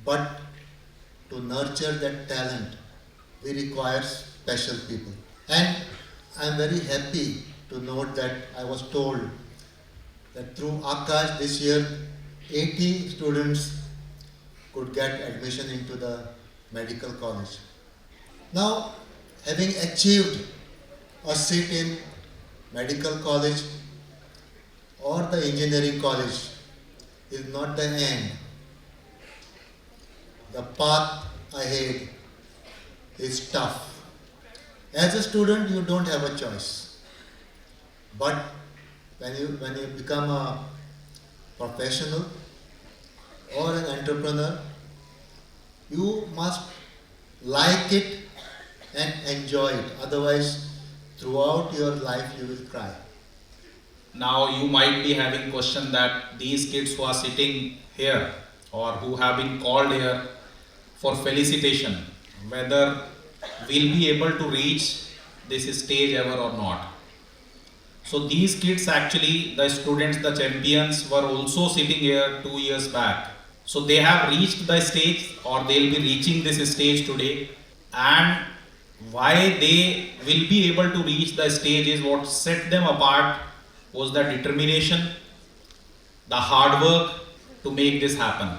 but to nurture that talent, we require special people. And I'm very happy to note that I was told that through Aakash this year, 80 students could get admission into the medical college. Now, having achieved a seat in medical college or the engineering college is not the end. The path ahead is tough. As a student, you don't have a choice. But when you become a professional or an entrepreneur, you must like it and enjoy it. Otherwise, throughout your life, you will cry. Now you might be having question that these kids who are sitting here or who have been called here for felicitation, whether we'll be able to reach this stage ever or not. So these kids actually, the students, the champions were also sitting here 2 years back. So they have reached the stage or they'll be reaching this stage today, and why they will be able to reach the stage is what set them apart was the determination, the hard work to make this happen.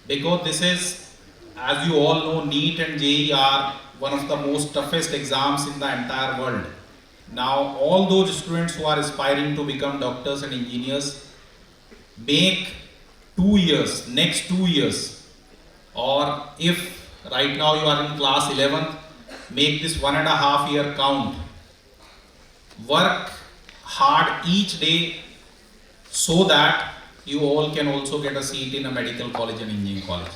Because this is, as you all know, NEET and JEE are one of the most toughest exams in the entire world. Now all those students who are aspiring to become doctors and engineers make 2 years, next 2 years, or if right now you are in class 11th, make this 1.5 year count. Work hard each day so that you all can also get a seat in a medical college and engineering college.